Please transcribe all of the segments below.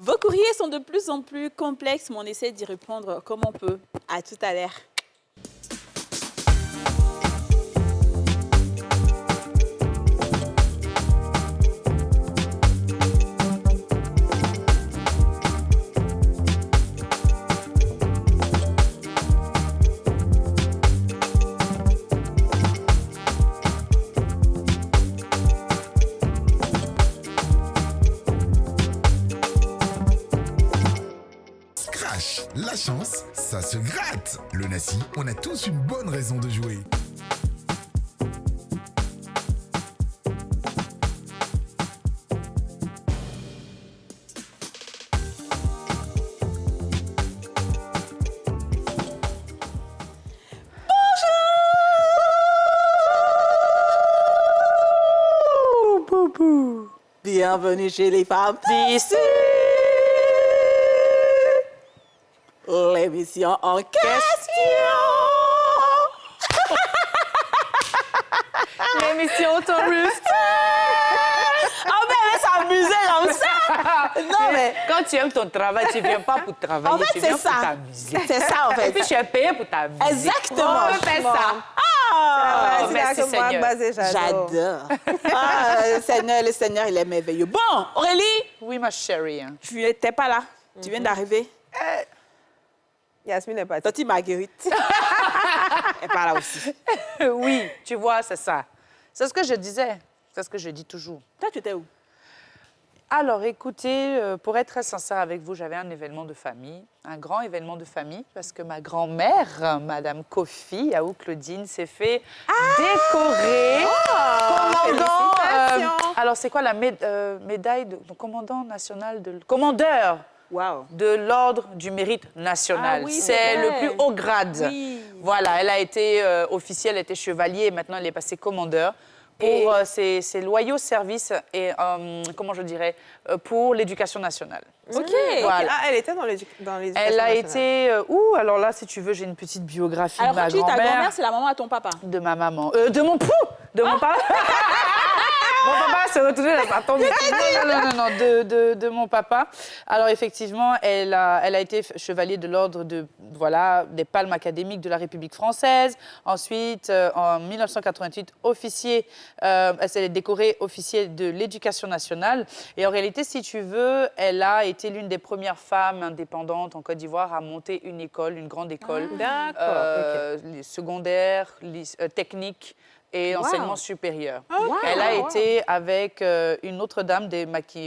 Vos courriers sont de plus en plus complexes, mais on essaie d'y répondre comme on peut. À tout à l'heure. La chance, ça se gratte. Le Nassi, on a tous une bonne raison de jouer. Bonjour! Bienvenue chez les femmes d'ici! L'émission en question! L'émission Taurus. Oh, mais elle s'amuser comme ça! Non, mais... Quand tu aimes ton travail, tu ne viens pas pour travailler, En fait, tu viens c'est pour ça. t'amuser. C'est ça, en fait. Et puis, tu es payé pour t'amuser. Exactement. On fait ça. Ah! Oh, merci, c'est moi, Seigneur. basé, j'adore. J'adore. Ah, le Seigneur, il est merveilleux. Bon, Aurélie, Oui, ma chérie. tu n'étais pas là. Tu viens d'arriver. Yasmine n'est pas Tati Marguerite. Elle est pas là aussi. Oui, tu vois, c'est ça. C'est ce que je disais. C'est ce que je dis toujours. Toi, tu étais où? Alors, écoutez, pour être très sincère avec vous, j'avais un événement de famille, un grand événement de famille, parce que ma grand-mère, Madame Kofi, Yaou Claudine, s'est fait décorer commandant. Alors, c'est quoi la médaille de commandant national de commandeur Wow. de l'ordre du mérite national. Ah oui, c'est c'est le vrai. plus haut grade. Oui. Voilà, elle a été officielle, elle était chevalier, et maintenant elle est passée commandeur pour ses loyaux services et, comment je dirais, pour l'éducation nationale. OK. Voilà. Ah, elle était dans l'éducation Elle a nationale. été... alors là, si tu veux, j'ai une petite biographie Alors, de quand ma tu dis ta grand-mère. grand-mère, c'est la maman à ton papa. De ma maman. De mon pou! De mon papa. Mon papa s'est retourné là. Attends, mais non, de mon papa. Alors, effectivement, elle a été chevalier de l'ordre des palmes académiques de la République française. Ensuite, en 1988, officier, elle s'est décorée officier de l'éducation nationale. Et en réalité, si tu veux, elle a été l'une des premières femmes indépendantes en Côte d'Ivoire à monter une école, une grande école. D'accord. Les secondaires, techniques et enseignement supérieur. Wow. Elle a été avec une autre dame,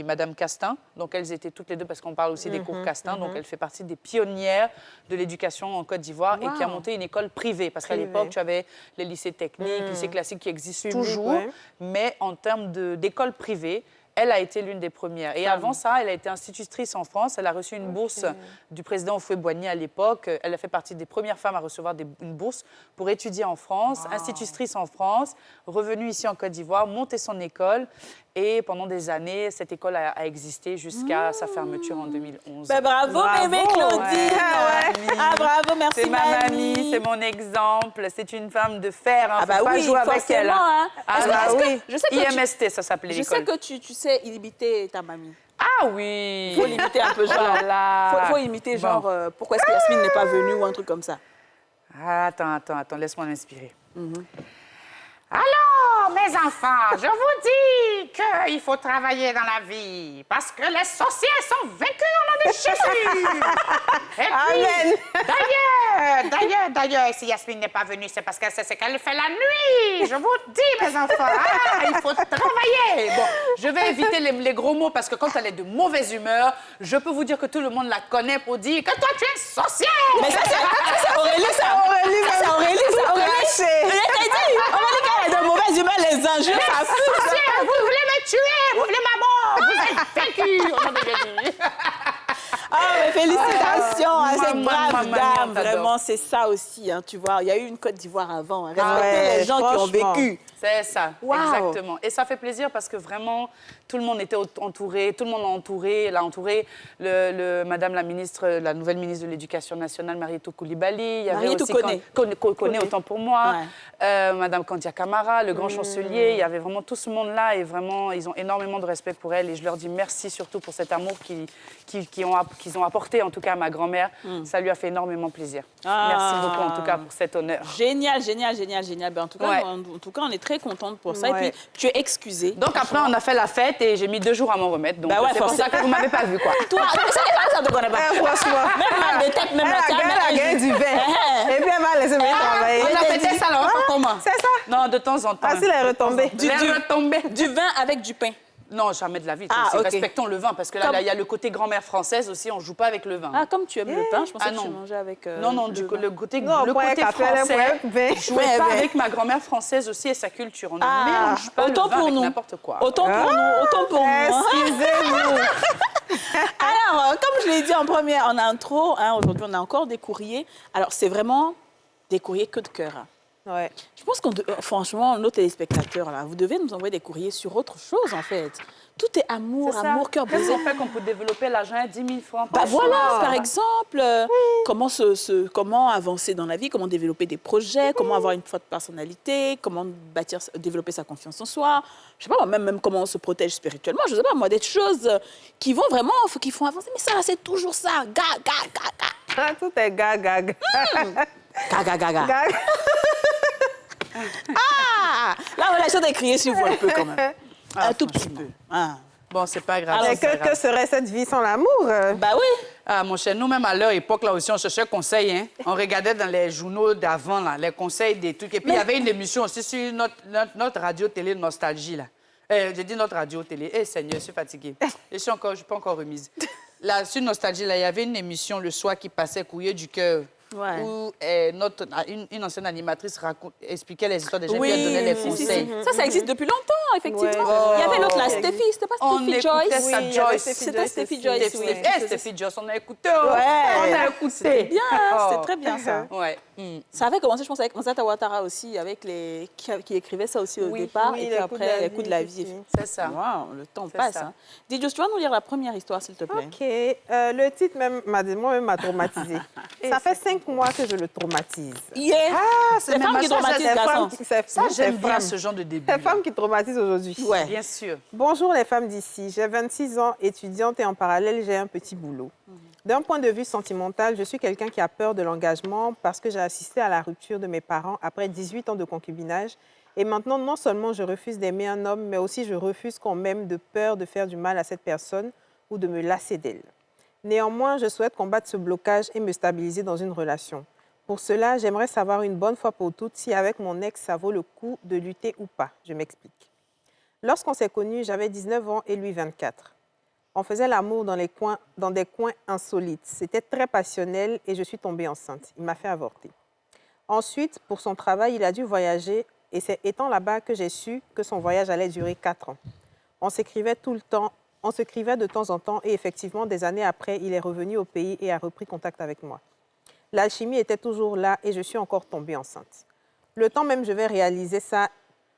Madame Castin. Donc, elles étaient toutes les deux, parce qu'on parle aussi des cours Castin. Donc, elle fait partie des pionnières de l'éducation en Côte d'Ivoire et qui a monté une école privée. Parce qu'à l'époque, tu avais les lycées techniques, lycées classiques qui existent toujours. ouais. Mais en termes d'école privée, elle a été l'une des premières. Et avant ça, elle a été institutrice en France. Elle a reçu une bourse du président Houphouët-Boigny à l'époque. Elle a fait partie des premières femmes à recevoir une bourse pour étudier en France, institutrice en France, revenue ici en Côte d'Ivoire, monter son école. Et pendant des années, cette école a existé jusqu'à sa fermeture en 2011. Ben, bravo, bébé Claudine. Ouais. Ah, bravo, merci, C'est ma mamie, c'est mon exemple. C'est une femme de fer. Hein. Ah, bah Faut pas oui, jouer avec forcément, elle. hein. Ah, Est-ce bah que- oui. je sais que tu- IMST, ça s'appelait Je sais l'école. que tu sais imiter ta mamie. Ah oui. Il faut l'imiter un peu, genre. Oh là là. Faut imiter, Bon. genre, pourquoi est-ce que Yasmine n'est pas venue ou un truc comme ça. Attends, laisse-moi m'inspirer. Alors, mes enfants, je vous dis qu'il faut travailler dans la vie parce que les sorciers sont vaincus au nom de Jésus. Et puis, d'ailleurs, si Yasmine n'est pas venue, c'est parce qu'elle sait ce qu'elle fait la nuit. Je vous dis, mes enfants, il faut travailler. Bon, je vais éviter les gros mots parce que quand elle est de mauvaise humeur, je peux vous dire que tout le monde la connaît pour dire que toi, tu es sorcière. Mais ça, c'est Aurélie, ça. C'est Aurélie, ça. Aurélie. Je t'ai dit, Aurélie, quand elle est de mauvaise humeur, les injures, ça fout. Sorcière, vous voulez me tuer, vous voulez ma mort, vous êtes vaincus au nom de Jésus. Ah, mais félicitations à cette Maman, brave maman, dame. t'adore. Vraiment, c'est ça aussi, hein, tu vois. Il y a eu une Côte d'Ivoire avant. Hein. Ah Respectez ouais, les gens qui ont franchement. vécu. C'est ça, Wow. exactement. Et ça fait plaisir parce que vraiment, tout le monde était entouré, tout le monde l'a entouré. Madame la ministre, la nouvelle ministre de l'Éducation nationale, Marietou Koulibaly. Il y avait Marietou aussi Koné, autant pour moi. Madame Kandia Camara, le grand chancelier. Il y avait vraiment tout ce monde-là et vraiment, ils ont énormément de respect pour elle. Et je leur dis merci surtout pour cet amour qu'ils ont apporté, en tout cas, à ma grand-mère. Ça lui a fait énormément plaisir. Merci beaucoup, en tout cas, pour cet honneur. Génial. Ben, en tout cas, on est très contente pour ça. Et puis, tu es excusée. Donc, après, on a fait la fête et j'ai mis 2 jours à m'en remettre. Donc, Bah ouais, c'est pour ça que vous ne m'avez pas vu, quoi. Toi, ça te connaît pas. Franchement. Même mal de tête, même la tête. Elle a gagné du vin. Et puis, elle va laisser me travailler. On a fêté ça, là, on va faire comment? C'est ça. Non, de temps en temps. Ah, c'est les retombées. Les retombées. Du vin avec du pain. Non, jamais de la vie. Ah, ok. Respectons le vin, parce que là, il y a le côté grand-mère française aussi, on ne joue pas avec le vin. Ah, comme tu aimes le pain, je pensais Ah, que non. tu mangeais avec Non, le côté Non, point côté café, français, point vin. je jouais pas avec ma grand-mère française aussi et sa culture. On ne mélange pas autant le vin pour avec nous. n'importe quoi. Autant pour nous, autant pour nous. Excusez-nous. Alors, comme je l'ai dit en intro, aujourd'hui, on a encore des courriers. Alors, c'est vraiment des courriers que de cœur. Ouais. Je pense franchement, nos téléspectateurs, là, vous devez nous envoyer des courriers sur autre chose, en fait. Tout est amour, C'est ça. amour, cœur Qu'est-ce brisé. qu'on fait qu'on peut développer l'argent à 10 000 francs Bah par voilà, jour? par exemple, comment avancer dans la vie, comment développer des projets, comment avoir une forte personnalité, comment développer sa confiance en soi. Je sais pas, même comment on se protège spirituellement. Je sais pas, moi, des choses qui vont vraiment, qui font avancer. Mais ça, c'est toujours ça. Ah, tout est gag. Ga. Ah! La relation est criée sur vous un peu quand même. Un tout petit peu. Ah. Bon, c'est pas grave. Mais c'est pas que grave. serait cette vie sans l'amour? Bah oui. Ah, mon cher, nous-mêmes, à leur époque, là aussi, on cherchait conseil. Hein? On regardait dans les journaux d'avant, là, les conseils des trucs. Et puis, il y avait une émission aussi sur notre radio-télé Nostalgie, là. J'ai dit notre radio-télé. Eh, Seigneur, je suis fatiguée. Je suis pas encore remise. Là, sur Nostalgie, là, il y avait une émission le soir qui passait, Courrier du cœur. Ouais. Où une ancienne animatrice expliquait les histoires des gens qui donnaient les conseils. Ça existe depuis longtemps, effectivement. Ouais. Il y avait l'autre là, Steffi. C'était pas On Steffi écoutait Joyce? ça, Oui, Joyce. C'était Steffi Joyce, oui. Steffi Joyce, on a écouté. Oh. Ouais. On a écouté. C'était bien, Oh. c'était très bien ça. Ouais. Ça avait commencé, je pense, avec Monsata Ouattara aussi, avec qui écrivait ça aussi au départ. oui, Et puis après, les coups de la vie. C'est ça. Wow, le temps C'est passe. ça. Hein. Didier, tu vas nous lire la première histoire, s'il te plaît. OK. Le titre même m'a traumatisée. Ça fait 5 mois que je le traumatise. Yeah. c'est Les même femmes qui ça, traumatisent, C'est garçons. Ça, j'aime bien ce genre de début. C'est femmes qui traumatisent aujourd'hui. Ouais. Bien sûr. Bonjour les femmes d'ici. J'ai 26 ans, étudiante et en parallèle, j'ai un petit boulot. D'un point de vue sentimental, je suis quelqu'un qui a peur de l'engagement parce que j'ai assisté à la rupture de mes parents après 18 ans de concubinage. Et maintenant, non seulement je refuse d'aimer un homme, mais aussi je refuse qu'on m'aime de peur de faire du mal à cette personne ou de me lasser d'elle. Néanmoins, je souhaite combattre ce blocage et me stabiliser dans une relation. Pour cela, j'aimerais savoir une bonne fois pour toutes si avec mon ex, ça vaut le coup de lutter ou pas. Je m'explique. Lorsqu'on s'est connus, j'avais 19 ans et lui 24. On faisait l'amour dans des coins insolites. C'était très passionnel et je suis tombée enceinte. Il m'a fait avorter. Ensuite, pour son travail, il a dû voyager et c'est étant là-bas que j'ai su que son voyage allait durer 4 ans. On s'écrivait tout le temps, on s'écrivait de temps en temps et effectivement, des années après, il est revenu au pays et a repris contact avec moi. L'alchimie était toujours là et je suis encore tombée enceinte. Le temps même, je vais réaliser ça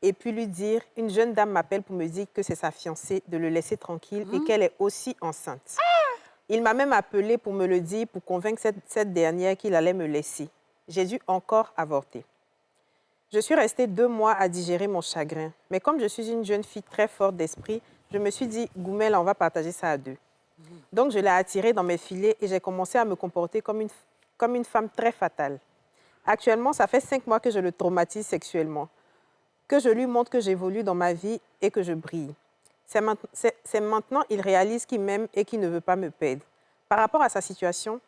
et puis lui dire, une jeune dame m'appelle pour me dire que c'est sa fiancée, de le laisser tranquille et qu'elle est aussi enceinte. Il m'a même appelé pour me le dire, pour convaincre cette dernière qu'il allait me laisser. J'ai dû encore avorter. Je suis restée 2 mois à digérer mon chagrin. Mais comme je suis une jeune fille très forte d'esprit, je me suis dit, Goumel, on va partager ça à 2. Donc, je l'ai attiré dans mes filets et j'ai commencé à me comporter comme une femme très fatale. Actuellement, ça fait 5 mois que je le traumatise sexuellement, que je lui montre que j'évolue dans ma vie et que je brille. C'est maintenant qu'il réalise qu'il m'aime et qu'il ne veut pas me perdre. Par rapport à sa situation,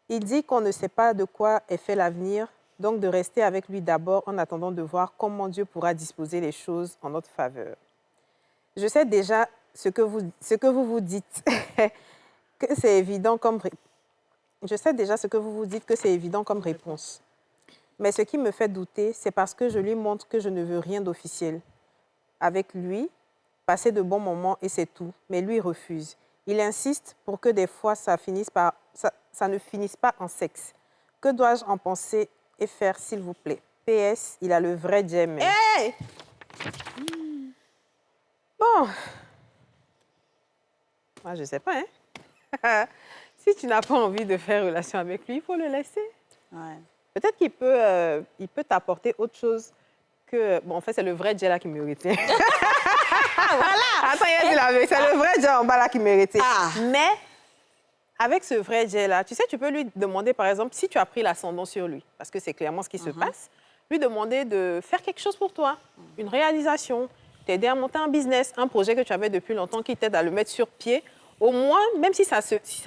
il dit qu'on ne sait pas de quoi est fait l'avenir, donc de rester avec lui d'abord en attendant de voir comment Dieu pourra disposer les choses en notre faveur. Je sais déjà ce que vous dites, que c'est évident comme réponse. Mais ce qui me fait douter, c'est parce que je lui montre que je ne veux rien d'officiel. Avec lui, passer de bons moments et c'est tout, mais lui refuse. Il insiste pour que des fois ça ne finisse pas en sexe. Que dois-je en penser et faire, s'il vous plaît? PS, il a le vrai Jem. Hey! Bon, Moi, je ne sais pas, hein. Si tu n'as pas envie de faire relation avec lui, il faut le laisser. Ouais. Peut-être il peut t'apporter autre chose que... Bon, en fait, c'est le vrai Dieu là qui me retient. Voilà! Attends, il a dit la vérité. C'est le vrai Dieu en bas là qui me retient. Ah. Mais avec ce vrai Dieu là, tu sais, tu peux lui demander, par exemple, si tu as pris l'ascendant sur lui, parce que c'est clairement ce qui se passe, lui demander de faire quelque chose pour toi, une réalisation, t'aider à monter un business, un projet que tu avais depuis longtemps qui t'aide à le mettre sur pied. Au moins, même si ça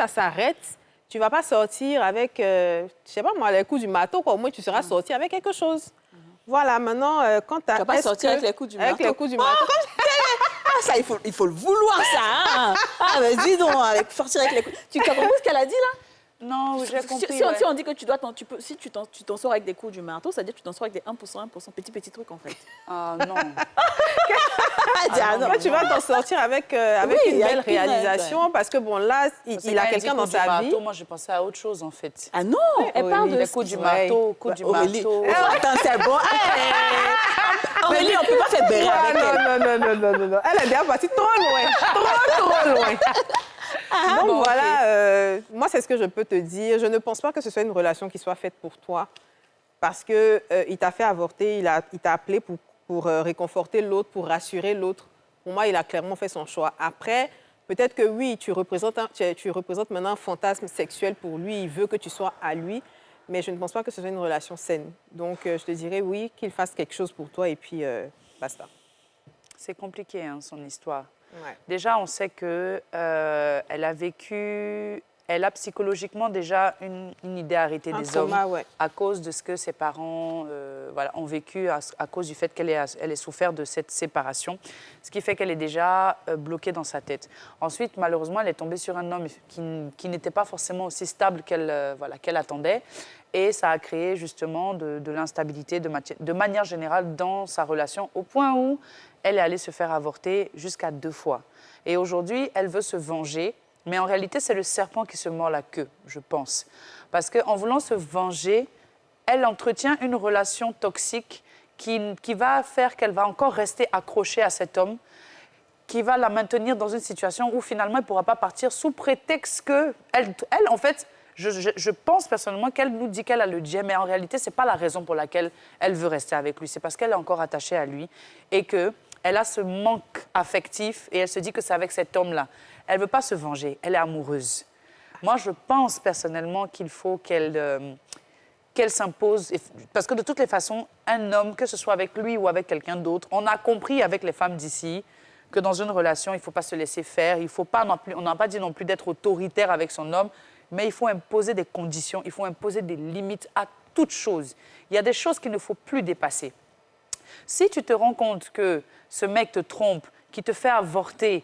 s'arrête, tu ne vas pas sortir avec, je ne sais pas moi, les coups du marteau, quoi. Au moins, tu seras sorti avec quelque chose. Voilà, maintenant, quand tu as... Tu vas pas sortir avec les coups du marteau. Avec les coups du marteau. Ah, ça, il faut le vouloir, ça. Hein. Ah, mais dis donc, sortir avec les coups. Tu as compris ce qu'elle a dit, là? Non, j'ai compris. Si on dit que tu dois si tu t'en sors avec des coups du marteau, ça veut dire que tu t'en sors avec des 1%, petit truc, en fait. Ah non. Toi, tu vas t'en sortir avec une belle réalisation, parce que, bon, là, il a quelqu'un dans sa vie. Moi, je pensais à autre chose, en fait. Ah non, elle parle de... Les coups du marteau, coups du marteau. Attends, c'est bon. Aurélie, on ne peut pas faire béret avec elle. Non. Elle est déjà partie trop loin. Trop loin. Donc bon, voilà, moi, c'est ce que je peux te dire. Je ne pense pas que ce soit une relation qui soit faite pour toi, parce qu'il t'a fait avorter, il t'a appelé pour réconforter l'autre, pour rassurer l'autre. Pour moi, il a clairement fait son choix. Après, peut-être que oui, tu représentes maintenant un fantasme sexuel pour lui, il veut que tu sois à lui, mais je ne pense pas que ce soit une relation saine. Donc, je te dirais oui, qu'il fasse quelque chose pour toi et puis basta. C'est compliqué, hein, son histoire. Ouais. Déjà, on sait que elle a psychologiquement déjà une idée arrêtée Un des trauma, hommes ouais. à cause de ce que ses parents ont vécu, à cause du fait qu'elle ait souffert de cette séparation, ce qui fait qu'elle est déjà bloquée dans sa tête. Ensuite, malheureusement, elle est tombée sur un homme qui n'était pas forcément aussi stable qu'elle attendait, et ça a créé justement de l'instabilité de manière générale dans sa relation, au point où elle est allée se faire avorter jusqu'à 2 fois. Et aujourd'hui, elle veut se venger. Mais en réalité, c'est le serpent qui se mord la queue, je pense. Parce qu'en voulant se venger, elle entretient une relation toxique qui va faire qu'elle va encore rester accrochée à cet homme, qui va la maintenir dans une situation où finalement, elle ne pourra pas partir sous prétexte que... Elle en fait, je pense personnellement qu'elle nous dit qu'elle a le djinn, mais en réalité, ce n'est pas la raison pour laquelle elle veut rester avec lui. C'est parce qu'elle est encore attachée à lui et qu'elle a ce manque affectif et elle se dit que c'est avec cet homme-là. Elle ne veut pas se venger, elle est amoureuse. Moi, je pense personnellement qu'il faut qu'elle s'impose. Parce que de toutes les façons, un homme, que ce soit avec lui ou avec quelqu'un d'autre, on a compris avec les femmes d'ici que dans une relation, il ne faut pas se laisser faire. Il faut pas non plus, on n'a pas dit non plus d'être autoritaire avec son homme, mais il faut imposer des conditions, il faut imposer des limites à toute chose. Il y a des choses qu'il ne faut plus dépasser. Si tu te rends compte que ce mec te trompe, qu'il te fait avorter,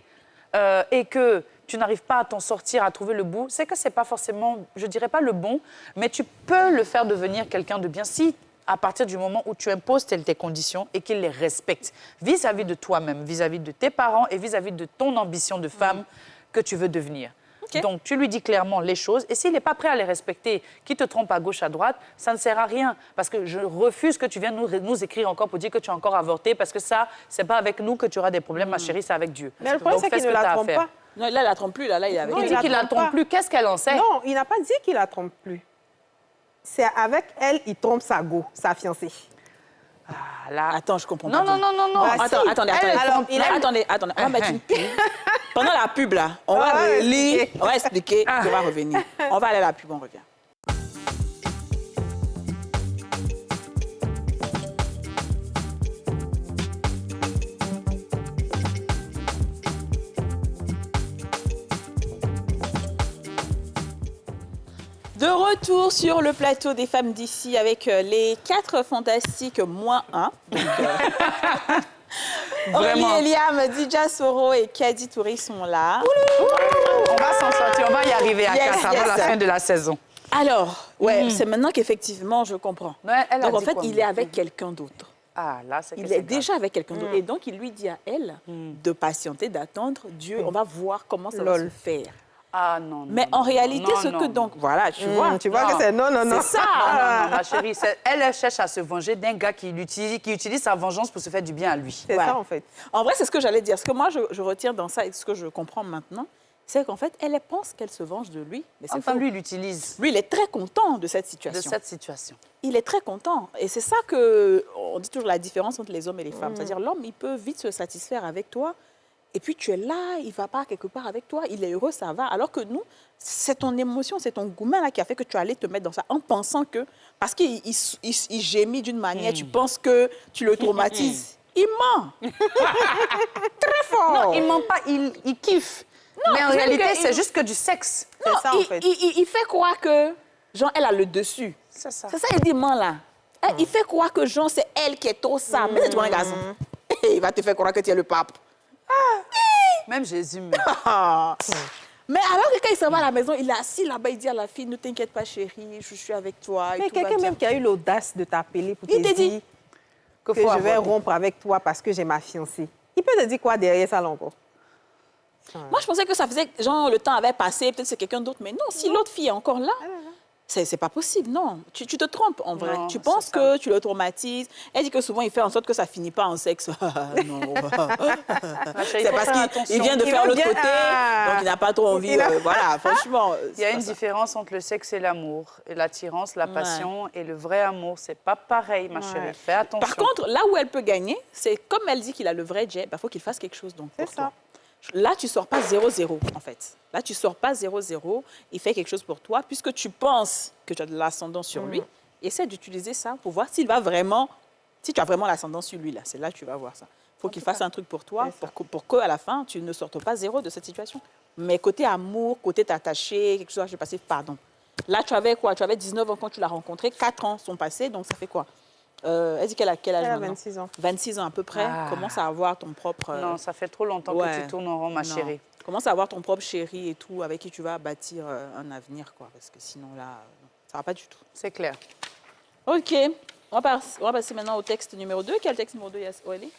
et que tu n'arrives pas à t'en sortir, à trouver le bout, c'est que ce n'est pas forcément, je ne dirais pas le bon, mais tu peux le faire devenir quelqu'un de bien si, à partir du moment où tu imposes tes conditions et qu'il les respecte vis-à-vis de toi-même, vis-à-vis de tes parents et vis-à-vis de ton ambition de femme que tu veux devenir. Okay. Donc, tu lui dis clairement les choses. Et s'il n'est pas prêt à les respecter, qu'il te trompe à gauche, à droite, ça ne sert à rien. Parce que je refuse que tu viennes nous écrire encore pour dire que tu as encore avorté. Parce que ça, ce n'est pas avec nous que tu auras des problèmes, ma chérie, c'est avec Dieu. Mais le problème, c'est qu'il ne la trompe pas. Non, là, il ne la trompe plus. Là, il est avec elle. Il dit qu'il ne la trompe plus. Qu'est-ce qu'elle en sait? Non, il n'a pas dit qu'il la trompe plus. C'est avec elle, il trompe sa fiancée. Ah, là, attends, je comprends pas. Non. Bah, attendez. On va mettre une pub. Pendant la pub, là, on va expliquer, on va revenir. On va aller à la pub, on revient. De retour sur le plateau des femmes d'ici avec les 4 fantastiques moins 1. Aurélie Eliam, Dija Soro et Kadi Touré sont là. On va s'en sortir, on va y arriver à 4 avant la fin de la saison. Alors, c'est maintenant qu'effectivement je comprends. Donc en fait, il est avec quelqu'un d'autre. Ah, là, il est déjà avec quelqu'un d'autre. Et donc, il lui dit à elle de patienter, d'attendre. Dieu, on va voir comment ça va se faire. Ah non. Mais en réalité, donc... Voilà, tu vois. Tu vois que c'est non. C'est ça. Non, ma chérie. Elle cherche à se venger d'un gars qui utilise sa vengeance pour se faire du bien à lui. C'est ça, en fait. En vrai, c'est ce que j'allais dire. Ce que moi, je retiens dans ça et ce que je comprends maintenant, c'est qu'en fait, elle pense qu'elle se venge de lui, mais c'est Enfin, faux. lui, il l'utilise Lui, il est très content de cette de situation. cette situation. Il est très content. Et c'est ça que, on dit toujours la différence entre les hommes et les femmes. C'est-à-dire, l'homme, il peut vite se satisfaire avec toi. Et puis, tu es là, il ne va pas quelque part avec toi. Il est heureux, ça va. Alors que nous, c'est ton émotion, c'est ton gourmet là qui a fait que tu allais te mettre dans ça en pensant que... Parce qu'il gémit d'une manière, tu penses que tu le traumatises. Il ment. Très fort. Non, il ment pas, il kiffe. Mais en c'est réalité, que c'est il- juste que du sexe. Non, ça, en fait. il fait croire que, genre, elle a le dessus. C'est ça. C'est ça, il dit, ment là. Il fait croire que, genre, c'est elle qui est trop ça. Mais c'est toi un garçon. Il va te faire croire que tu es le pape. Même Jésus, mais... Mais alors que quand il s'en va à la maison, il est assis là-bas, il dit à la fille, ne t'inquiète pas, chérie, je suis avec toi. et Mais tout va quelqu'un bien. même qui a eu l'audace de t'appeler pour Il te te dit dire que que faut je vais avoir. rompre avec toi parce que j'ai ma fiancée. Il peut te dire quoi derrière ça, là, encore? Moi, je pensais que ça faisait, genre, le temps avait passé, peut-être c'est quelqu'un d'autre. Mais non, si l'autre fille est encore là, c'est pas possible, non. Tu te trompes, en vrai. Non, Tu c'est penses ça. que tu le traumatises. Elle dit que souvent, il fait en sorte que ça finit pas en sexe. Non. Ma chérie, C'est il faut parce faire qu'il attention. vient de Il faire veut l'autre bien- côté, Ah. donc il n'a pas trop envie. Il a- Voilà, franchement. Il y a une différence entre le sexe et l'amour. Et l'attirance, la passion et le vrai amour, c'est pas pareil, ma chérie. Fais attention. Par contre, là où elle peut gagner, c'est comme elle dit qu'il a le vrai jet, il faut qu'il fasse quelque chose donc C'est pour ça. toi. Là, tu ne sors pas 0-0, en fait. Là, tu ne sors pas 0-0. Il fait quelque chose pour toi. Puisque tu penses que tu as de l'ascendant sur lui, essaie d'utiliser ça pour voir s'il va vraiment... Si tu as vraiment l'ascendant sur lui, là, c'est là que tu vas voir ça. Il faut qu'il fasse un truc pour toi, pour qu'à la fin, tu ne sortes pas 0 de cette situation. Mais côté amour, côté t'attacher, quelque chose, j'ai passé, pardon. Là, tu avais quoi? Tu avais 19 ans quand tu l'as rencontré. 4 ans sont passés, donc ça fait quoi? Elle dit quel âge Elle a maintenant? 26 ans. 26 ans à peu près. Ah. Commence à avoir ton propre... Non, ça fait trop longtemps ouais. que tu tournes en rond, ma Non. chérie. Commence à avoir ton propre chéri et tout, avec qui tu vas bâtir un avenir, quoi. Parce que sinon, là, ça va pas du tout. C'est clair. OK. On va passer maintenant au texte numéro 2. Quel texte numéro 2, Aurélie?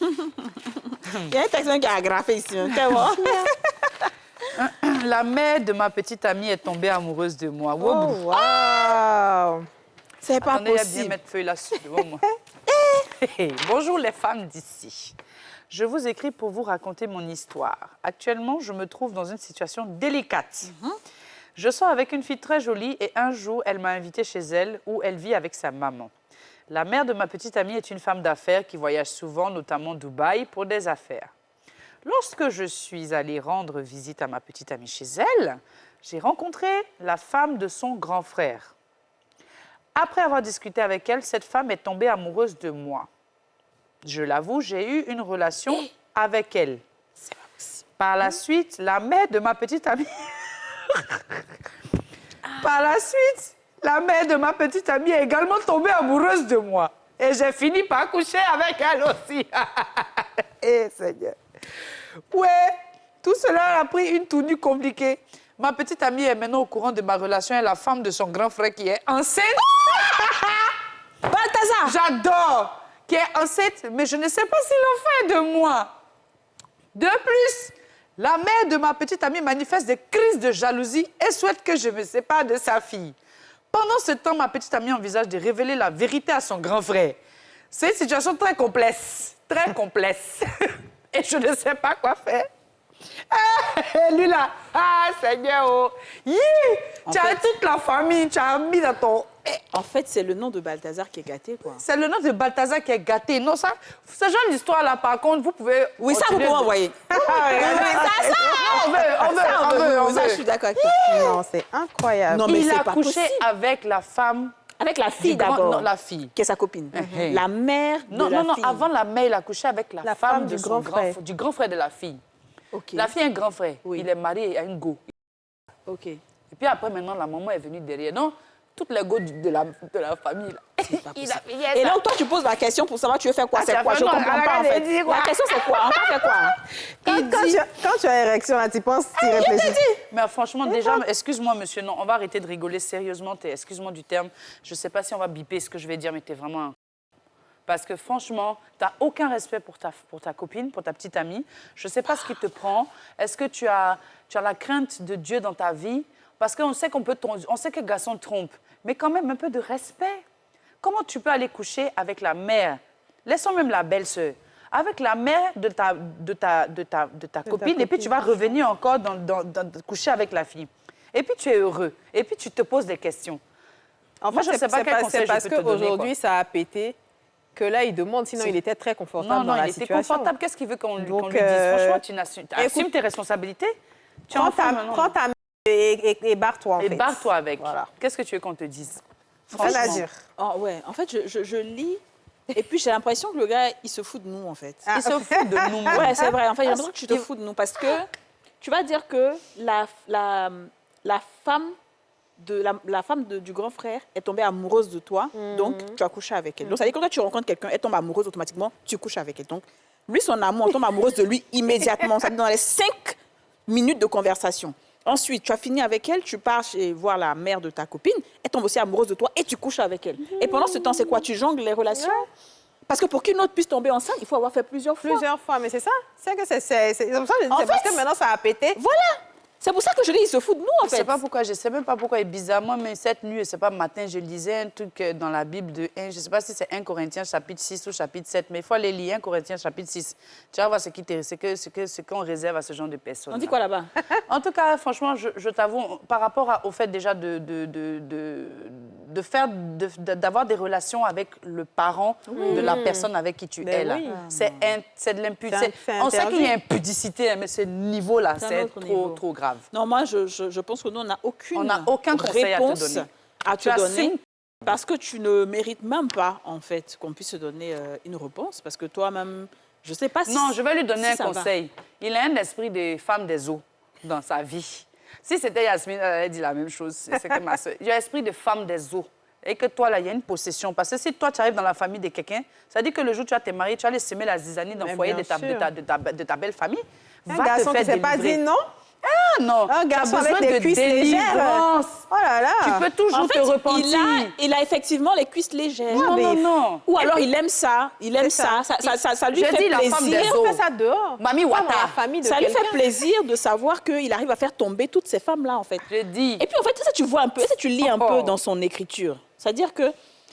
Il y a un texte même qui a agrafé ici. Hein. C'est bon. La mère de ma petite amie est tombée amoureuse de moi. Oh, wow! C'est pas Attendez, il y a bien possible. mettre feuille là-dessus devant moi. Bonjour les femmes d'ici. Je vous écris pour vous raconter mon histoire. Actuellement, je me trouve dans une situation délicate. Je sors avec une fille très jolie et un jour, elle m'a invitée chez elle où elle vit avec sa maman. La mère de ma petite amie est une femme d'affaires qui voyage souvent, notamment Dubaï, pour des affaires. Lorsque je suis allée rendre visite à ma petite amie chez elle, j'ai rencontré la femme de son grand frère. Après avoir discuté avec elle, cette femme est tombée amoureuse de moi. Je l'avoue, j'ai eu une relation avec elle. Par la suite, la mère de ma petite amie... Par la suite, la mère de ma petite amie est également tombée amoureuse de moi. Et j'ai fini par coucher avec elle aussi. Eh, Seigneur. Ouais, tout cela a pris une tournure compliquée. Ma petite amie est maintenant au courant de ma relation et la femme de son grand frère qui est enceinte. Balthazar! J'adore! Qui est enceinte, mais je ne sais pas si l'enfant est de moi. De plus, la mère de ma petite amie manifeste des crises de jalousie et souhaite que je me sépare de sa fille. Pendant ce temps, ma petite amie envisage de révéler la vérité à son grand frère. C'est une situation très complexe, très complexe. Et je ne sais pas quoi faire. Ah, lui là, ah Seigneur, oh. Yi, tu as toute la famille, tu as mis dans ton... En fait, c'est le nom de Balthazar qui est gâté, quoi. C'est le nom de Balthazar qui est gâté. Non, ça, ce genre d'histoire-là, par contre, vous pouvez... Oui, ça, vous continuer pouvez de- envoyer. On veut. Ça, je suis d'accord avec toi. Non, c'est incroyable. Non, mais Il c'est a pas couché possible. avec la femme... Avec la fille du grand- d'abord. Non, la fille. Qui est sa copine. Mhm. La mère de Non, la non, non, fille. avant la mère, il a couché avec la femme de du son grand frère. du grand frère de la fille. OK. La fille a un grand frère. Oui. Il est marié à une go. OK. Et puis après, maintenant, la maman est venue derrière. Non, toutes les go de la famille, là. Pas Il possible. a fait yes, Et ça. donc, toi, tu poses la question pour savoir tu veux faire quoi, Ah, c'est tu as quoi? fait Je non, comprends elle a pas, en regardé, fait. dit quoi? La question, c'est quoi? On t'a fait quoi? Quand tu as érection, là, tu penses, tu réfléchis. Mais franchement, déjà, excuse-moi, monsieur, non, on va arrêter de rigoler sérieusement. Excuse-moi du terme. Je ne sais pas si on va biper ce que je vais dire, mais t'es vraiment un... Parce que franchement, tu n'as aucun respect pour ta copine, pour ta petite amie. Je ne sais pas ce qui te prend. Est-ce que tu as la crainte de Dieu dans ta vie? Parce qu'on sait on sait que garçon trompe, mais quand même un peu de respect. Comment tu peux aller coucher avec la mère? Laissons même la belle-sœur. avec la mère de ta copine, et puis tu vas revenir encore coucher avec la fille. Et puis tu es heureux. Et puis tu te poses des questions. En Moi, fait, je sais pas quel conseil c'est parce je peux te donner, qu'aujourd'hui, ça a pété que là, il demande. Sinon, il était très confortable dans la situation. il était confortable. Qu'est-ce qu'il veut qu'on lui dise? Franchement, tu assumes tes responsabilités. Tu prends ta main et barre-toi, en fait. Et barre-toi avec. Voilà. Qu'est-ce que tu veux qu'on te dise? Franchement. À dire. Oh, ouais, en fait, je lis et puis j'ai l'impression que le gars, il se fout de nous, en fait. Il se fout de nous. Ouais, c'est vrai. En fait, j'ai l'impression que tu te fous de nous parce que tu vas dire que la femme du grand frère est tombée amoureuse de toi, donc tu as couché avec elle. Donc, ça veut dire que quand tu rencontres quelqu'un, elle tombe amoureuse automatiquement, tu couches avec elle. Donc, lui, son amour, on tombe amoureuse de lui immédiatement. Ça veut dire dans les 5 minutes de conversation. Ensuite, tu as fini avec elle, tu pars voir la mère de ta copine, elle tombe aussi amoureuse de toi et tu couches avec elle. Et pendant ce temps, c'est quoi? Tu jongles les relations? Parce que pour qu'une autre puisse tomber enceinte, il faut avoir fait plusieurs fois. Plusieurs fois, mais c'est ça. C'est pour ça que c'est parce que maintenant, ça a pété. Voilà. C'est pour ça que je dis, il se fout de nous, en fait. Je sais même pas pourquoi, et bizarrement, mais cette nuit, je sais pas, matin, je lisais un truc dans la Bible de 1, je sais pas si c'est 1 Corinthiens chapitre 6 ou chapitre 7, mais il faut aller lire 1 Corinthiens chapitre 6. Tu vas voir ce qu'on réserve à ce genre de personnes. On dit quoi là-bas? En tout cas, franchement, je t'avoue, par rapport au fait déjà d'avoir des relations avec le parent de la personne avec qui tu es là. Oui. C'est de l'impudicité. C'est On sait interdit. qu'il y a impudicité, mais ce niveau-là, C'est un c'est autre niveau. trop grave. Non, moi, je pense que nous, on n'a aucune aucun conseil à te réponse donner. à Tu te donner. assumes. Parce que tu ne mérites même pas, en fait, qu'on puisse te donner une réponse. Parce que toi-même, je ne sais pas si... Non, je vais lui donner si un ça va. conseil. Il a un esprit de femme des eaux dans sa vie. Si c'était Yasmine, elle aurait dit la même chose. C'est que ma soeur. Il a l'esprit de femme des eaux. Et que toi, là, il y a une possession. Parce que si toi, tu arrives dans la famille de quelqu'un, ça dit que le jour où tu vas te marier, tu vas aller semer la zizanie dans le Mais foyer bien de ta belle famille. Un Va te garçon faire qui ne s'est pas délivrer. dit non. Ah non, Un tu as garçon besoin avec des de cuisses légères. délivrance. Oh là là. Tu peux toujours En fait, te repentir. il a effectivement les cuisses légères. Non. Ou alors, il aime ça. Il aime ça. Ça lui Je fait dis la femme plaisir. des On eaux. fait ça dehors. Mami Pas dans Wata. la famille de Ça lui fait quelqu'un. plaisir de savoir qu'il arrive à faire tomber toutes ces femmes-là, en fait. Je dis. Et puis, en fait, ça, tu vois un peu, ça, tu lis un peu dans son écriture. C'est-à-dire que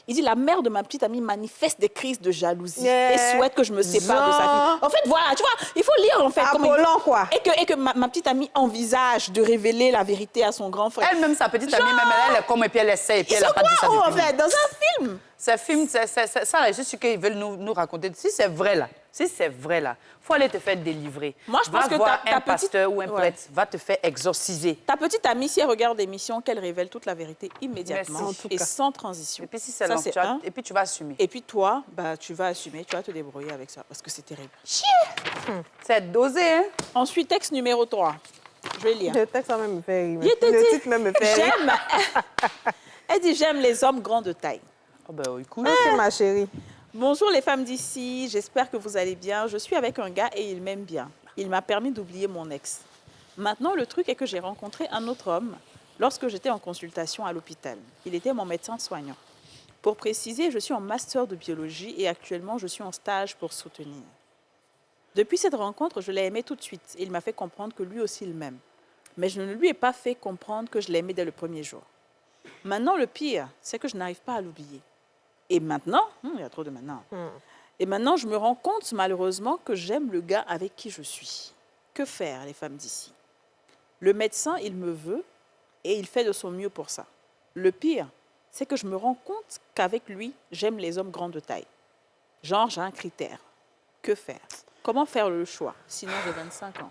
il dit, la mère de ma petite amie manifeste des crises de jalousie et souhaite que je me sépare de sa fille. En fait, voilà, tu vois, il faut lire, en fait. Apollon, quoi. Et que ma petite amie envisage de révéler la vérité à son grand frère. Elle-même, sa petite amie, même elle est comme et puis elle essaie et puis Ils elle sont n'a pas dit ça quoi, en depuis. fait, dans un film? Ce film, ça, je suis qu'ils veulent nous raconter. Si c'est vrai, là, il faut aller te faire délivrer. Moi, je pense va que voir ta un petite- pasteur ou un Ouais. prêtre, va te faire exorciser. Ta petite amie, si elle regarde l'émission, qu'elle révèle toute la vérité immédiatement Merci. En tout et cas. sans transition. Et puis si c'est Ça, long, c'est et puis tu vas assumer. Et puis toi, bah, tu vas assumer, tu vas te débrouiller avec ça, parce que c'est terrible. C'est dosé, hein? Ensuite, texte numéro 3. Je vais lire. Le texte quand même me fait rire. Il te Le dit, titre même me fait rire. j'aime... Elle dit, j'aime les hommes grands de taille. Oh ben, écoute. Ok, ma chérie. Bonjour les femmes d'ici, j'espère que vous allez bien. Je suis avec un gars et il m'aime bien. Il m'a permis d'oublier mon ex. Maintenant, le truc est que j'ai rencontré un autre homme lorsque j'étais en consultation à l'hôpital. Il était mon médecin soignant. Pour préciser, je suis en master de biologie et actuellement, je suis en stage pour soutenir. Depuis cette rencontre, je l'ai aimé tout de suite et il m'a fait comprendre que lui aussi il m'aime. Mais je ne lui ai pas fait comprendre que je l'aimais dès le premier jour. Maintenant, le pire, c'est que je n'arrive pas à l'oublier. Et maintenant, il y a trop de maintenant. Et maintenant, je me rends compte malheureusement que j'aime le gars avec qui je suis. Que faire, les femmes d'ici? Le médecin, il me veut et il fait de son mieux pour ça. Le pire, c'est que je me rends compte qu'avec lui, j'aime les hommes grands de taille. Genre, j'ai un critère. Que faire? Comment faire le choix? Sinon, j'ai 25 ans.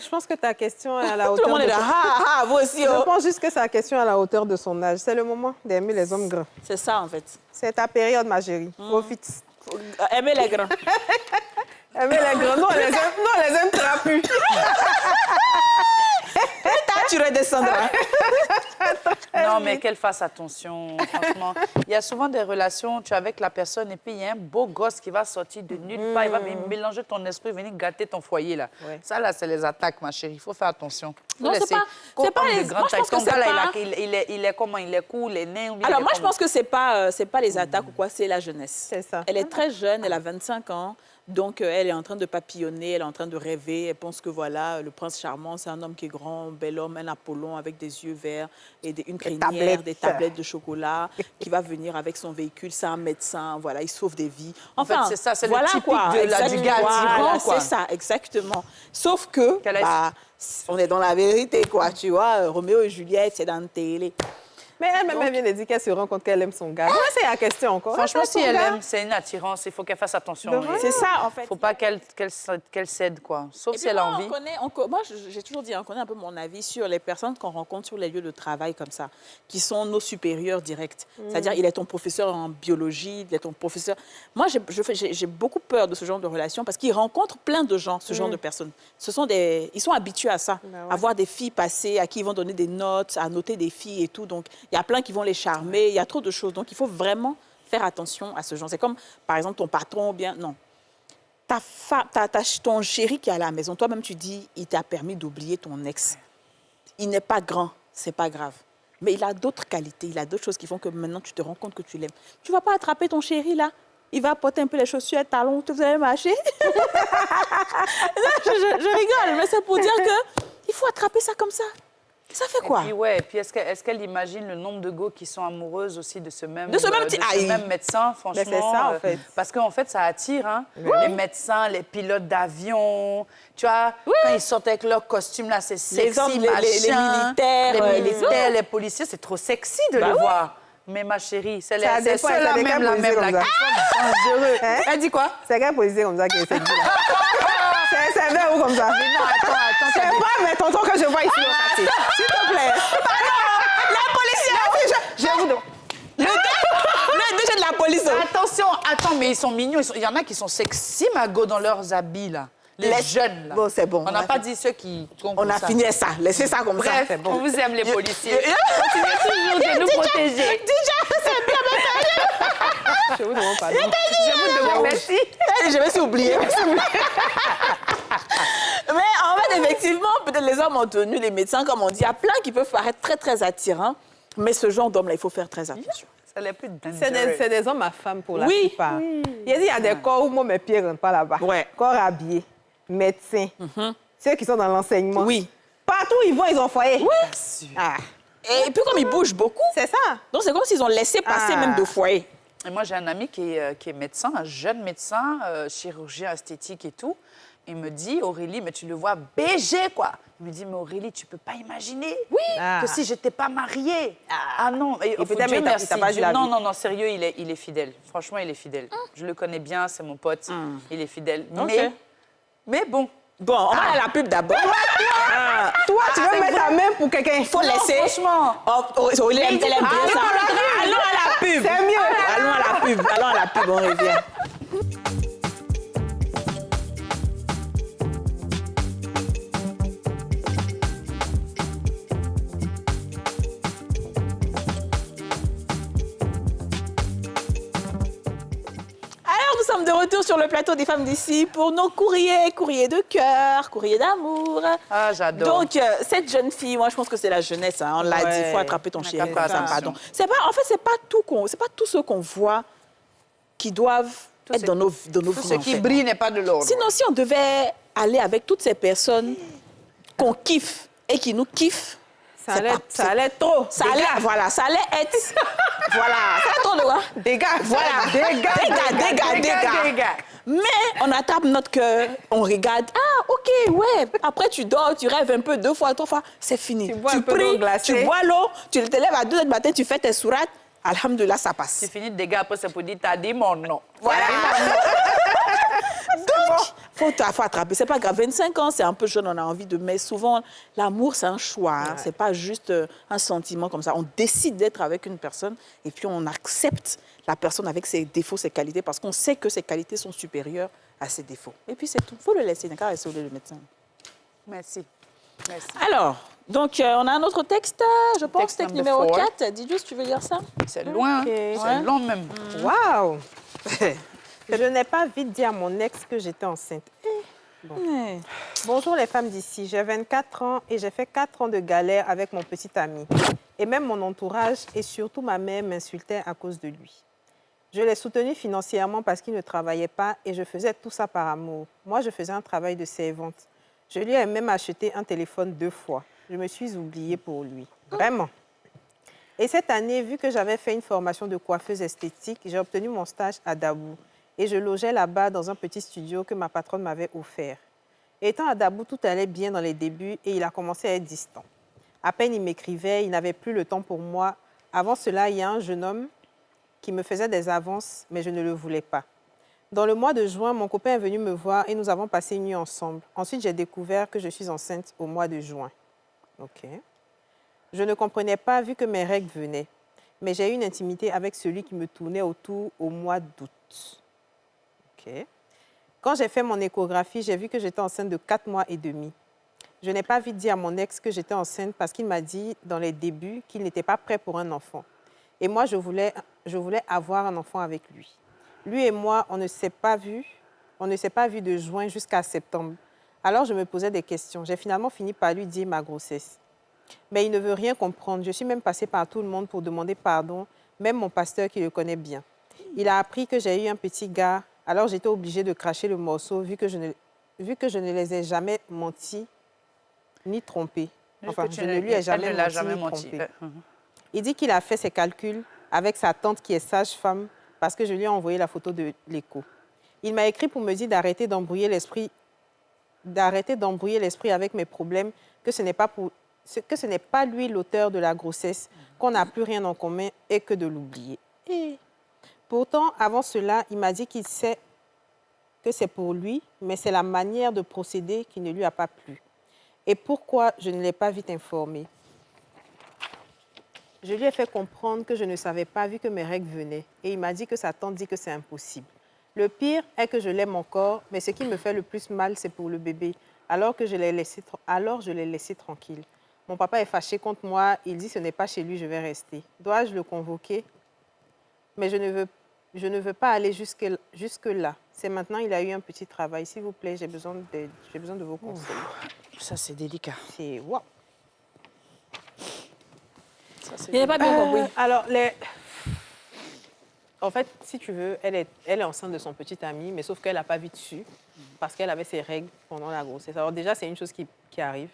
Je pense que ta question est à la Tout le hauteur monde est de là. son... Ah, vous aussi, Je oh. pense juste que sa question est à la hauteur de son âge. C'est le moment d'aimer les hommes grands. C'est ça, en fait. C'est ta période, ma chérie. Profite. Aimer les grands. Aimer les grands. Non, on les aime trapus. Tu redescendras. Non, mais qu'elle fasse attention, franchement. Il y a souvent des relations, tu es avec la personne et puis il y a un beau gosse qui va sortir de nulle part, il va venir mélanger ton esprit, venir gâter ton foyer, là. Ouais. Ça, là, c'est les attaques, ma chérie. Il faut faire attention. Faut Non, c'est laisser. pas Comme les- de grande moi, je taille. pense que Ton c'est gars, là, pas- il est comment? Il est court, les nains ou bien Alors il est moi, je comment? pense que c'est pas les attaques ou quoi, c'est la jeunesse. C'est ça. Elle est très jeune, elle a 25 ans. Donc, elle est en train de papillonner, elle est en train de rêver. Elle pense que voilà, le prince charmant, c'est un homme qui est grand, bel homme, un Apollon avec des yeux verts et une crinière, des tablettes de chocolat, qui va venir avec son véhicule. C'est un médecin, voilà, il sauve des vies. Enfin, c'est ça, c'est voilà le typique quoi, du gars attirant, quoi. C'est ça, exactement. Sauf que, Quel âge? on est dans la vérité, quoi, tu vois. Roméo et Juliette, c'est dans la télé. Mais elle-même, elle vient de dire qu'elle se rend compte qu'elle aime son gars. Ouais, c'est la question encore. Franchement, Elle si aime son elle gars. aime, c'est une attirance. Il faut qu'elle fasse attention. C'est ça, en fait. Faut pas qu'elle cède, quoi. Sauf Et si puis elle a moi, envie. moi, j'ai toujours dit, on connaît un peu mon avis sur les personnes qu'on rencontre sur les lieux de travail comme ça, qui sont nos supérieurs directs. C'est-à-dire, il est ton professeur en biologie, il est ton professeur... Moi, j'ai beaucoup peur de ce genre de relation parce qu'ils rencontrent plein de gens, ce genre de personnes. Ils sont habitués à ça, à voir des filles passer, à qui ils vont donner des notes, à noter des filles et tout. Donc, il y a plein qui vont les charmer, il y a trop de choses. Donc, il faut vraiment faire attention à ce genre. C'est comme, par exemple, ton patron ou bien... Non. Ton chéri qui est à la maison, toi-même, tu dis, il t'a permis d'oublier ton ex. Il n'est pas grand, c'est pas grave. Mais il a d'autres qualités, il a d'autres choses qui font que maintenant, tu te rends compte que tu l'aimes. Tu vas pas attraper ton chéri, là. Il va porter un peu les chaussures, talons, vous allez marcher. je rigole, mais c'est pour dire qu'il faut attraper ça comme ça. Ça fait quoi? Et puis est-ce qu'elle imagine le nombre de go qui sont amoureuses aussi de ce même, même médecin, franchement. c'est ça, en fait. Parce qu'en fait, ça attire, hein, les médecins, les pilotes d'avion. Tu vois, quand ils sortent avec leur costume, là, c'est sexy, Les hommes, les machin. militaires. Les militaires, les policiers, c'est trop sexy de les voir. Mais ma chérie, c'est Ça dépend, ceux-là ça même, dépend la même, comme là, ça. qui sont dangereux. Hein? Elle dit quoi? C'est quel policier comme ça qui est sexy, là? C'est vrai ou comme ça? Mais non, attends. C'est pas mes tontons que je vois ici au quartier. S'il te plaît. La police, Je vous demande. le DG de la police. Attention, attends, mais ils sont mignons. Il y en a qui sont sexy, Mago, dans leurs habits, là. Les jeunes, là. Bon, c'est bon. On n'a pas dit ceux qui... On a fini ça. Laissez ça comme ça. Bref, on vous aime, les policiers. Continuez toujours de nous protéger. Je vous demande pardon. Je vous demande merci. Je me suis oubliée. Mais en fait, effectivement, peut-être les hommes ont tenu, les médecins, comme on dit, il y a plein qui peuvent paraître très, très attirants. Mais ce genre d'homme-là, il faut faire très attention. C'est les plus C'est des hommes à femmes pour la Oui. plupart. Il y a des corps où moi, mes pieds ne rentrent pas là-bas. Ouais. Corps habillés, médecins, ceux qui sont dans l'enseignement. Oui. Partout où ils vont, ils ont foyer. Oui. Ah. Et puis, comme ils bougent beaucoup, C'est ça. donc c'est comme s'ils ont laissé passer même de foyer. Et moi, j'ai un ami qui est médecin, un jeune médecin, chirurgien esthétique et tout. Il me dit, Aurélie, mais tu le vois BG, quoi. Il me dit, mais Aurélie, tu peux pas imaginer Ah. que si j'étais pas mariée. Ah non. Et peut-être, Dieu mais merci. t'as pas vu la vie. Non, sérieux, il est fidèle. Franchement, il est fidèle. Je le connais bien, c'est mon pote. Il est fidèle. Ok. Mais bon. Bon, on va à la pub d'abord. Toi, tu veux mettre ta main pour quelqu'un. Il faut Laisser. Franchement. Oh, elle aime bien ça. Allons à la pub. C'est mieux. Allons à la pub. Allons à la pub, on revient. Alors, nous sommes de retour sur le plateau des femmes d'ici pour nos courriers de cœur, courriers d'amour. Ah, j'adore. Donc, cette jeune fille, moi, je pense que c'est la jeunesse. Hein, on l'a dit, il faut attraper ton chéri. Attraper, Ça, attention. pardon. En fait, c'est pas tout ce qu'on voit qui doivent être dans nos Tout vies. ce en qui fait. brille n'est pas de l'ordre. Sinon, si on devait aller avec toutes ces personnes qu'on kiffe et qui nous kiffent, Ça allait être trop. ça allait être, voilà, ça allait trop loin. Dégâts. Voilà, dégâts. Mais on attrape notre cœur, on regarde, ah, ok, ouais. Après, tu dors, tu rêves un peu, 2 fois, 3 fois, c'est fini. Tu bois un peu d'eau pries, glacée. tu bois l'eau, tu te lèves à 2h du matin, tu fais tes sourates, alhamdoulilah, ça passe. C'est fini de dégâts, après, c'est pour dire, t'as dit mon nom. Voilà. Donc, faut attraper. C'est pas grave. 25 ans, c'est un peu jeune, on a envie de... Mais souvent, l'amour, c'est un choix. Hein. C'est pas juste un sentiment comme ça. On décide d'être avec une personne et puis on accepte la personne avec ses défauts, ses qualités, parce qu'on sait que ses qualités sont supérieures à ses défauts. Et puis, c'est tout. Il faut le laisser. D'accord, laisser le médecin. Merci. Alors, donc, on a un autre texte, je pense, Texte texte number numéro 4. 4. Dis-moi si tu veux lire ça. C'est loin, Ok. c'est Ouais. long même. Waouh. Je n'ai pas vite dit à mon ex que j'étais enceinte. Ouais. Bonjour les femmes d'ici, j'ai 24 ans et j'ai fait 4 ans de galère avec mon petit ami. Et même mon entourage et surtout ma mère m'insultaient à cause de lui. Je l'ai soutenu financièrement parce qu'il ne travaillait pas et je faisais tout ça par amour. Moi, je faisais un travail de servante. Je lui ai même acheté un téléphone 2 fois. Je me suis oubliée pour lui. Vraiment. Et cette année, vu que j'avais fait une formation de coiffeuse esthétique, j'ai obtenu mon stage à Dabou. Et je logeais là-bas dans un petit studio que ma patronne m'avait offert. Étant à Dabou, tout allait bien dans les débuts et il a commencé à être distant. À peine il m'écrivait, il n'avait plus le temps pour moi. Avant cela, il y a un jeune homme qui me faisait des avances, mais je ne le voulais pas. Dans le mois de juin, mon copain est venu me voir et nous avons passé une nuit ensemble. Ensuite, j'ai découvert que je suis enceinte au mois de juin. OK. Je ne comprenais pas vu que mes règles venaient. Mais j'ai eu une intimité avec celui qui me tournait autour au mois d'août. OK. Quand j'ai fait mon échographie, j'ai vu que j'étais enceinte de 4 mois et demi. Je n'ai pas vite dit à mon ex que j'étais enceinte parce qu'il m'a dit dans les débuts qu'il n'était pas prêt pour un enfant. Et moi, je voulais avoir un enfant avec lui. Lui et moi, on ne s'est pas vus de juin jusqu'à septembre. Alors, je me posais des questions. J'ai finalement fini par lui dire ma grossesse. Mais il ne veut rien comprendre. Je suis même passée par tout le monde pour demander pardon, même mon pasteur qui le connaît bien. Il a appris que j'ai eu un petit gars. Alors, j'étais obligée de cracher le morceau vu que je ne les ai jamais menti ni trompés. Enfin, je ne lui ai jamais menti ni trompé. Il dit qu'il a fait ses calculs avec sa tante qui est sage-femme parce que je lui ai envoyé la photo de l'écho. Il m'a écrit pour me dire d'arrêter d'embrouiller l'esprit avec mes problèmes, que ce n'est pas lui l'auteur de la grossesse, qu'on n'a plus rien en commun et que de l'oublier. Pourtant, avant cela, il m'a dit qu'il sait que c'est pour lui, mais c'est la manière de procéder qui ne lui a pas plu. Et pourquoi je ne l'ai pas vite informé? Je lui ai fait comprendre que je ne savais pas vu que mes règles venaient. Et il m'a dit que sa tante dit que c'est impossible. Le pire est que je l'aime encore, mais ce qui me fait le plus mal, c'est pour le bébé. Alors je l'ai laissé tranquille. Mon papa est fâché contre moi. Il dit ce n'est pas chez lui, je vais rester. Dois-je le convoquer? Mais je ne veux pas aller jusque-là. C'est maintenant, il a eu un petit travail. S'il vous plaît, j'ai besoin de vos conseils. Ça, c'est délicat. C'est... Wow. Je n'ai pas bien compris. Alors, en fait, si tu veux, elle est enceinte de son petit ami, mais sauf qu'elle n'a pas vite su parce qu'elle avait ses règles pendant la grossesse. Alors déjà, c'est une chose qui arrive.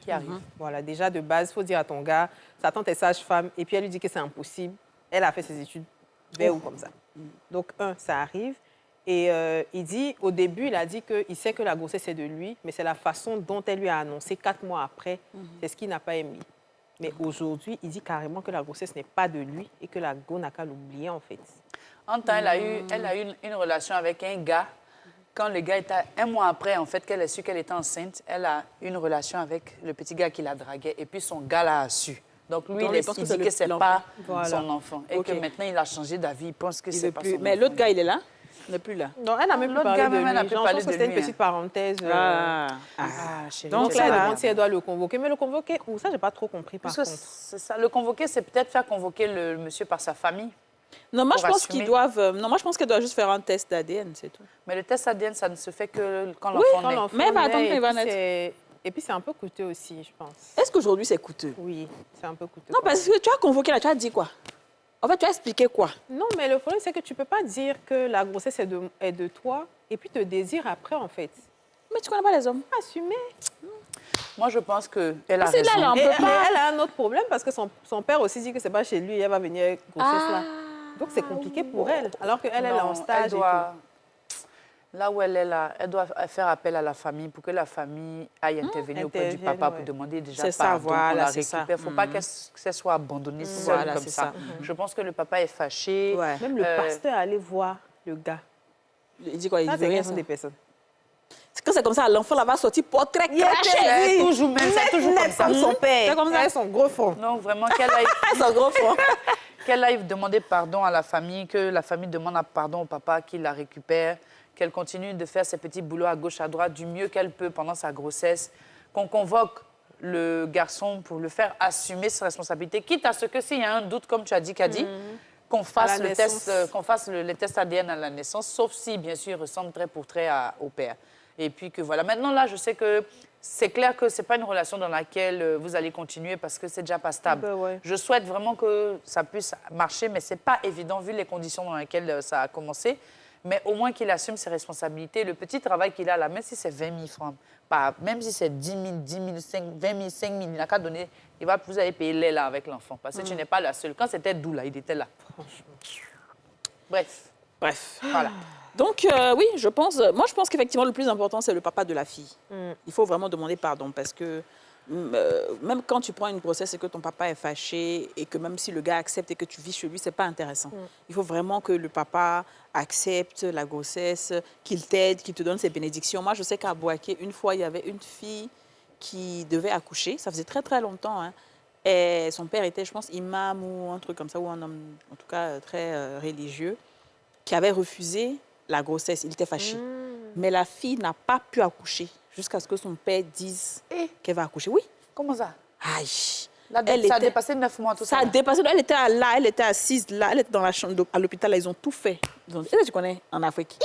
Voilà, déjà, de base, il faut dire à ton gars, sa tante est sage-femme, et puis elle lui dit que c'est impossible. Elle a fait ses études ou comme ça. Donc, ça arrive. Et au début, il a dit qu'il sait que la grossesse est de lui, mais c'est la façon dont elle lui a annoncé 4 mois après, c'est ce qu'il n'a pas aimé. Mais aujourd'hui, il dit carrément que la grossesse n'est pas de lui et que la go n'a qu'à l'oublier, en fait. En temps, elle a eu une relation avec un gars. Quand le gars était 1 mois après, en fait, qu'elle a su qu'elle était enceinte, elle a eu une relation avec le petit gars qui la draguait. Et puis, son gars l'a su. Donc, lui, il dit que ce n'est pas son enfant. Et que maintenant, il a changé d'avis. Il pense que c'est pas son enfant. Mais l'autre gars, il est là? Il n'est plus là. Non, elle n'a même plus parlé de lui. Je pense que c'était une petite parenthèse. Donc là, elle demande si elle doit le convoquer. Mais le convoquer où? Ça, je n'ai pas trop compris, par contre. C'est ça. Le convoquer, c'est peut-être faire convoquer le monsieur par sa famille. Non, moi, je pense qu'ils doivent... Non, moi, je pense qu'elle doit juste faire un test d'ADN, c'est tout. Mais le test ADN, ça ne se fait que quand l'enfant naît. Mais elle va attendre qu'il va naître. Et puis, c'est un peu coûteux aussi, je pense. Est-ce qu'aujourd'hui, c'est coûteux? Oui, c'est un peu coûteux. Non, parce que tu as convoqué là, tu as dit quoi? En fait, tu as expliqué quoi? Non, mais le problème, c'est que tu ne peux pas dire que la grossesse est de toi et puis te désire après, en fait. Mais tu ne connais pas les hommes. Assumer. Moi, je pense qu'elle a raison. Là, elle a un autre problème parce que son père aussi dit que ce n'est pas chez lui et elle va venir grossesse là. Donc, c'est compliqué pour elle. Alors qu'elle est en stage et tout. Là où elle est là, elle doit faire appel à la famille pour que la famille aille intervenir auprès du papa pour demander déjà pardon, qu'on la récupère. Il ne faut pas qu'elle soit abandonnée seule comme ça. Je pense que le papa est fâché. Même le pasteur allait voir le gars. Il dit quoi? Il dit rien des personnes. Quand c'est comme ça, l'enfant là va sortir portrait craché. C'est toujours comme ça. Comme son père. C'est comme ça. Son gros front. Non, vraiment, qu'elle aille... son gros front. Qu'elle aille demander pardon à la famille, que la famille demande pardon au papa, qu'il la récupère, qu'elle continue de faire ses petits boulots à gauche, à droite, du mieux qu'elle peut pendant sa grossesse, qu'on convoque le garçon pour le faire assumer ses responsabilités, quitte à ce que s'il y a un doute, comme tu as dit, Kadi, qu'on fasse le test ADN à la naissance, sauf si, bien sûr, il ressemble trait pour trait au père. Et puis que voilà. Maintenant, là, je sais que c'est clair que ce n'est pas une relation dans laquelle vous allez continuer parce que c'est déjà pas stable. Ouais. Je souhaite vraiment que ça puisse marcher, mais ce n'est pas évident vu les conditions dans lesquelles ça a commencé. Mais au moins qu'il assume ses responsabilités. Le petit travail qu'il a là, même si c'est 20 000 francs, même si c'est 10 000, 20 000, 5 000, il n'a qu'à donner, vous allez payer l'aile là avec l'enfant. Parce que tu n'es pas la seule. Quand c'était Doux, là, il était là. Bref. Voilà. Donc, oui, je pense qu'effectivement, le plus important, c'est le papa de la fille. Il faut vraiment demander pardon parce que même quand tu prends une grossesse et que ton papa est fâché et que même si le gars accepte et que tu vis chez lui, c'est pas intéressant. Il faut vraiment que le papa accepte la grossesse, qu'il t'aide, qu'il te donne ses bénédictions. Moi, je sais qu'à Bouaké, une fois, il y avait une fille qui devait accoucher. Ça faisait très, très longtemps. Hein. Et son père était, je pense, imam ou un truc comme ça, ou un homme, en tout cas, très religieux, qui avait refusé la grossesse. Il était fâché. Mais la fille n'a pas pu accoucher jusqu'à ce que son père dise qu'elle va accoucher. Oui. Comment ça? Aïe. Là, ça a dépassé 9 mois, tout ça. Ça a dépassé. Elle était là, elle était assise là, elle était dans la chambre à l'hôpital. Là, ils ont tout fait. Tu connais, en Afrique.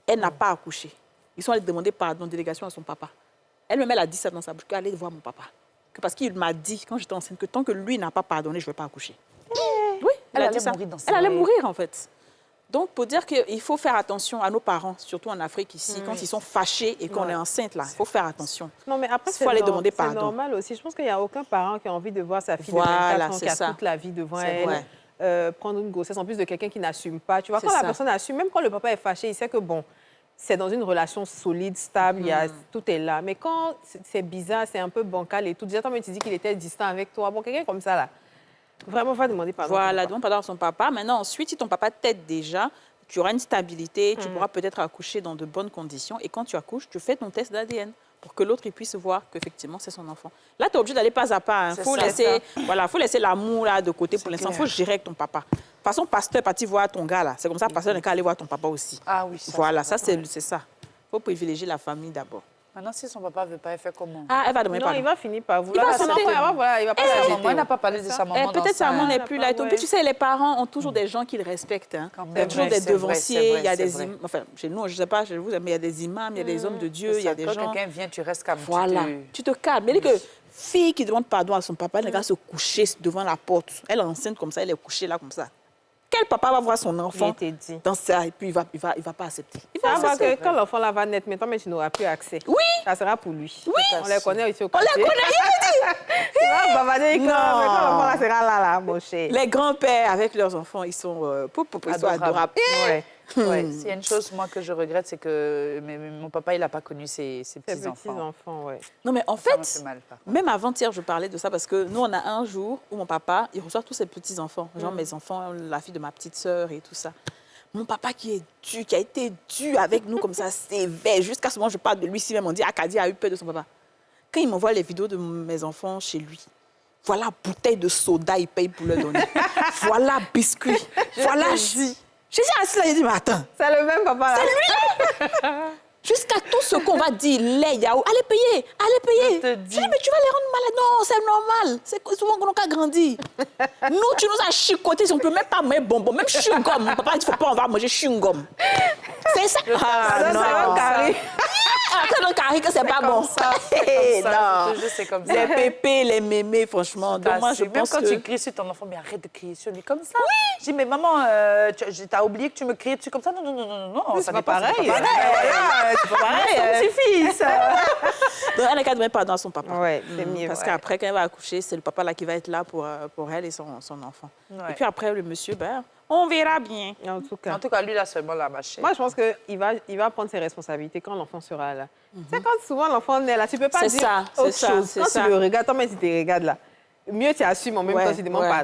Elle n'a pas accouché. Ils sont allés demander pardon, délégation à son papa. Elle-même, elle a dit ça dans sa bouche, qu'elle allait voir mon papa. Parce qu'il m'a dit, quand j'étais enceinte, que tant que lui n'a pas pardonné, je ne vais pas accoucher. Oui, elle a dit ça. Elle allait mourir, en fait. Donc, pour dire qu'il faut faire attention à nos parents, surtout en Afrique ici, quand ils sont fâchés et qu'on est enceinte, là, il faut faire attention. Non, mais après, faut aller demander pardon. C'est normal aussi. Je pense qu'il n'y a aucun parent qui a envie de voir sa fille de 24 ans, qui a toute la vie devant elle, prendre une grossesse, en plus de quelqu'un qui n'assume pas. Tu vois, quand la personne assume, même quand le papa est fâché, il sait que, bon, c'est dans une relation solide, stable, tout est là. Mais quand c'est bizarre, c'est un peu bancal et tout, déjà, toi, tu dis qu'il était distant avec toi. Bon, quelqu'un comme ça, là, vraiment, va demander pardon. Voilà, demande pardon à son papa. Maintenant, ensuite, si ton papa t'aide déjà, tu auras une stabilité, tu pourras peut-être accoucher dans de bonnes conditions. Et quand tu accouches, tu fais ton test d'ADN pour que l'autre puisse voir qu'effectivement, c'est son enfant. Là, tu es obligé d'aller pas à pas. Il faut laisser l'amour là de côté pour l'instant. Il faut gérer avec ton papa. De toute façon, pasteur est parti voir ton gars là. C'est comme ça, pasteur n'est qu'à aller voir ton papa aussi. Ah oui, voilà, ça, c'est ça. Il faut privilégier la famille d'abord. Maintenant, si son papa ne veut pas, elle fait comment? Ah, elle va demander pardon. Non, il va finir par vouloir. Son enfant, il va pas sa maman. Elle n'a pas parlé de sa maman. Peut-être sa maman n'est plus là. Puis tu sais, les parents ont toujours des gens qu'ils respectent. Hein. Il y a toujours des devanciers, il y a des imams. Enfin, chez nous, je ne sais pas, chez vous, mais il y a des imams, il y a des hommes de Dieu, il y a des gens. Quand quelqu'un vient, tu restes calme. Voilà, tu te calmes. Mais que fille qui demande pardon à son papa, elle va se coucher devant la porte. Elle est enceinte comme ça, elle est couchée là comme ça. Quel papa va voir son enfant dans ça et puis il va pas accepter. Il va voir que quand l'enfant là va naître, maintenant, mais tu n'auras plus accès. Oui. Ça sera pour lui. Oui. On les connaît ici au quartier. On les connaît, il va bavader quand l'enfant là sera là, mon cher. Les grands-pères avec leurs enfants, ils sont adorables. Ouais. S'il y a une chose, moi, que je regrette, c'est que mon papa, il n'a pas connu ses petits-enfants. Ouais. Non, mais en fait, même avant-hier, je parlais de ça parce que nous, on a un jour où mon papa, il reçoit tous ses petits-enfants, genre mes enfants, la fille de ma petite sœur et tout ça. Mon papa qui a été dur avec nous comme ça, sévère, jusqu'à ce moment, je parle de lui, si même on dit, Akadi a eu peur de son papa. Quand il m'envoie les vidéos de mes enfants chez lui, voilà bouteille de soda, il paye pour leur donner. Voilà biscuit, voilà jus. J'ai dit à cela, j'ai dit, mais attends. C'est le même papa là. C'est lui. Jusqu'à tout ce qu'on va dire, lait, yaourt, allez payer. Je dis, mais tu vas les rendre malades. Non, c'est normal. C'est souvent qu'on a grandi. Nous, tu nous as chicotés, on ne peut même pas manger bonbon, même chewing-gum. Mon papa dit, il ne faut pas, on va manger chewing-gum. C'est ça. Ah, non, ça carré. Ça donne carré que c'est pas bon. Non. C'est comme ça. Les pépés, les mémés, franchement. Donc moi, je pense même quand que... tu cries sur ton enfant, mais arrête de crier sur lui comme ça. Oui. Je dis, mais maman, t'as oublié que tu me criais dessus comme ça? Non. C'est pas pareil. C'est pas pareil. C'est son petit-fils. Donc, elle n'a qu'à demander pardon à son papa. Oui, c'est mieux. Parce qu'après, quand elle va accoucher, c'est le papa là qui va être là pour elle et son enfant. Ouais. Et puis après, le monsieur, on verra bien. En tout cas, lui, là, seulement la machine. Moi, je pense qu'il va prendre ses responsabilités quand l'enfant sera là. C'est quand souvent l'enfant naît là, tu ne peux pas dire autre chose. Quand tu le regardes, toi, même si tu le regardes là, mieux tu assumes en même temps, tu ne demandes pas.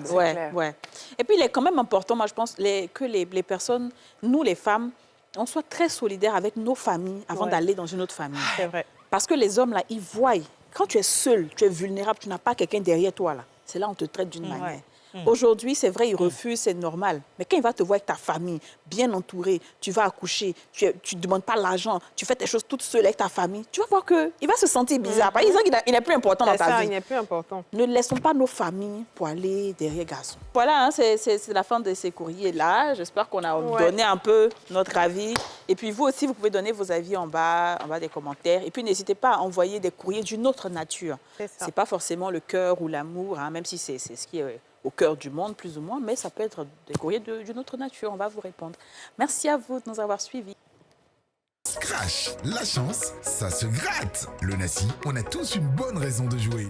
Ouais. Et puis, il est quand même important, moi, je pense, que les personnes, nous, les femmes, on soit très solidaires avec nos familles avant d'aller dans une autre famille. C'est vrai. Parce que les hommes, là, ils voient, quand tu es seul, tu es vulnérable, tu n'as pas quelqu'un derrière toi, là. C'est là on te traite d'une manière. Aujourd'hui, c'est vrai, il refuse, c'est normal. Mais quand il va te voir avec ta famille, bien entourée, tu vas accoucher, tu ne demandes pas l'argent, tu fais tes choses toute seule avec ta famille, tu vas voir qu'il va se sentir bizarre. Par exemple, il n'est plus important dans C'est ta ça, vie. il n'est plus important. Ne laissons pas nos familles pour aller derrière garçons. Voilà, hein, c'est la fin de ces courriers-là. J'espère qu'on a donné un peu notre avis. Et puis vous aussi, vous pouvez donner vos avis en bas des commentaires. Et puis n'hésitez pas à envoyer des courriers d'une autre nature. C'est ça. C'est pas forcément le cœur ou l'amour, hein, même si c'est ce qui est au cœur du monde, plus ou moins, mais ça peut être des courriers d'une autre nature. On va vous répondre. Merci à vous de nous avoir suivis. Scratch, la chance, ça se gratte. Le Nassi, on a tous une bonne raison de jouer.